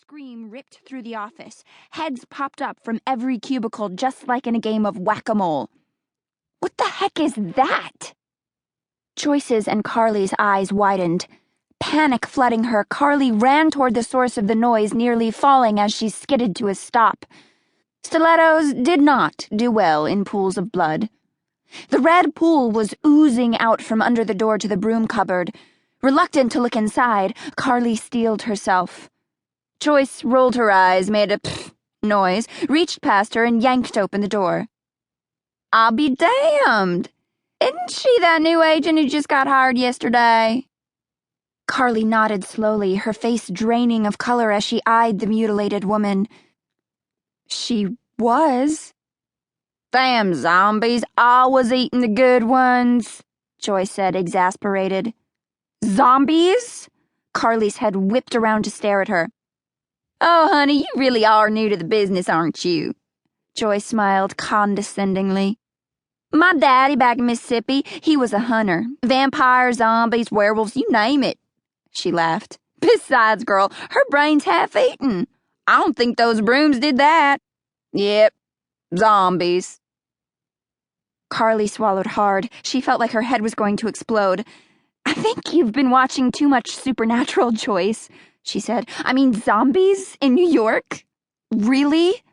scream ripped through the office. Heads popped up from every cubicle just like in a game of whack-a-mole. What the heck is that? Joyce's and Carly's eyes widened. Panic flooding her, Carly ran toward the source of the noise, nearly falling as she skidded to a stop. Stilettos did not do well in pools of blood. The red pool was oozing out from under the door to the broom cupboard. Reluctant to look inside, Carly steeled herself. Joyce rolled her eyes, made a pfft noise, reached past her, and yanked open the door. I'll be damned! Isn't she that new agent who just got hired yesterday? Carly nodded slowly, her face draining of color as she eyed the mutilated woman. She was. Damn zombies, always eating the good ones, Joyce said, exasperated. Zombies? Carly's head whipped around to stare at her. Oh, honey, you really are new to the business, aren't you? Joyce smiled condescendingly. My daddy back in Mississippi, he was a hunter. Vampires, zombies, werewolves, you name it. She laughed. Besides, girl, her brain's half-eaten. I don't think those brooms did that. Yep, zombies. Carly swallowed hard. She felt like her head was going to explode. I think you've been watching too much Supernatural, Joyce, she said. I mean, zombies in New York? Really?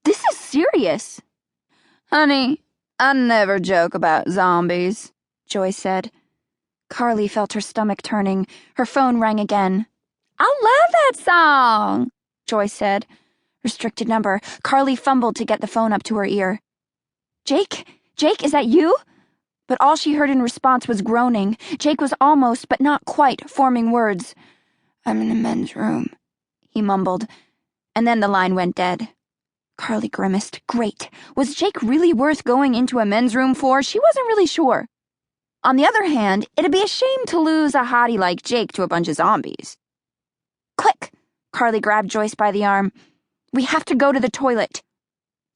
This is serious. Honey, I never joke about zombies, Joyce said. Carly felt her stomach turning. Her phone rang again. I love that song, Joyce said. Restricted number. Carly fumbled to get the phone up to her ear. Jake? Jake, is that you? But all she heard in response was groaning. Jake was almost, but not quite, forming words. I'm in the men's room, he mumbled. And then the line went dead. Carly grimaced. Great. Was Jake really worth going into a men's room for? She wasn't really sure. On the other hand, it'd be a shame to lose a hottie like Jake to a bunch of zombies. Quick! Carly grabbed Joyce by the arm. We have to go to the toilet.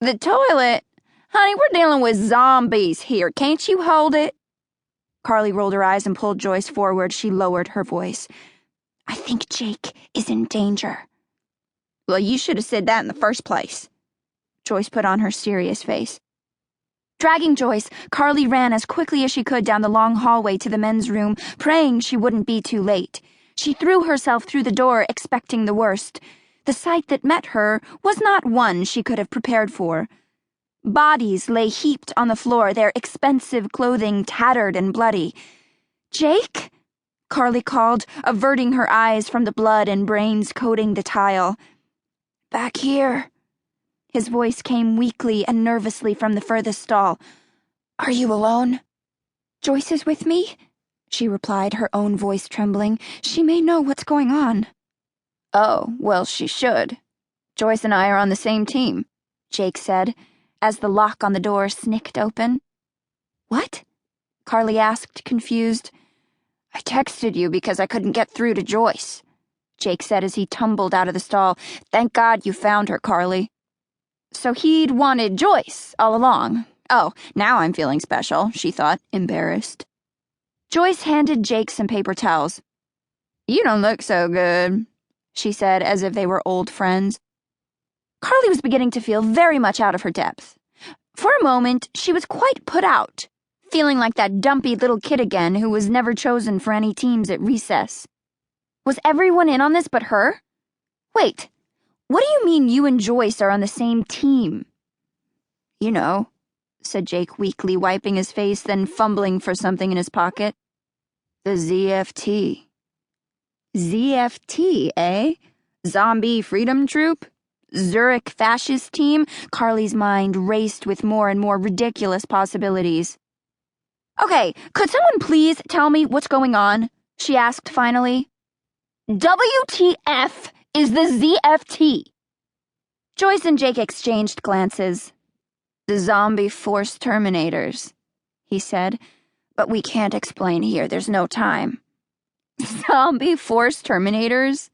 The toilet? Honey, we're dealing with zombies here. Can't you hold it? Carly rolled her eyes and pulled Joyce forward. She lowered her voice. I think Jake is in danger. Well, you should have said that in the first place. Joyce put on her serious face. Dragging Joyce, Carly ran as quickly as she could down the long hallway to the men's room, praying she wouldn't be too late. She threw herself through the door, expecting the worst. The sight that met her was not one she could have prepared for. Bodies lay heaped on the floor, their expensive clothing tattered and bloody. Jake? Carly called, averting her eyes from the blood and brains coating the tile. Back here. His voice came weakly and nervously from the furthest stall. Are you alone? Joyce is with me, she replied, her own voice trembling. She may know what's going on. Oh, well, she should. Joyce and I are on the same team, Jake said, as the lock on the door snicked open. What? Carly asked, confused. I texted you because I couldn't get through to Joyce, Jake said as he tumbled out of the stall. Thank God you found her, Carly. So he'd wanted Joyce all along. Oh, now I'm feeling special, she thought, embarrassed. Joyce handed Jake some paper towels. You don't look so good, she said, as if they were old friends. Carly was beginning to feel very much out of her depth. For a moment, she was quite put out, feeling like that dumpy little kid again who was never chosen for any teams at recess. Was everyone in on this but her? Wait, what do you mean you and Joyce are on the same team? You know, said Jake weakly, wiping his face, then fumbling for something in his pocket. The ZFT. ZFT, eh? Zombie Freedom Troop? Zurich fascist team? Carly's mind raced with more and more ridiculous possibilities. Okay, could someone please tell me what's going on? She asked finally. WTF is the ZFT? Joyce and Jake exchanged glances. The zombie force terminators, he said, but we can't explain here, there's no time. Zombie force terminators?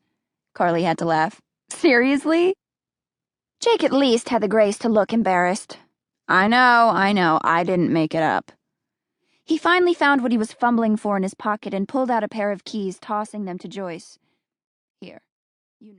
Carly had to laugh. Seriously? Jake at least had the grace to look embarrassed. I know, I didn't make it up. He finally found what he was fumbling for in his pocket and pulled out a pair of keys, tossing them to Joyce. Here.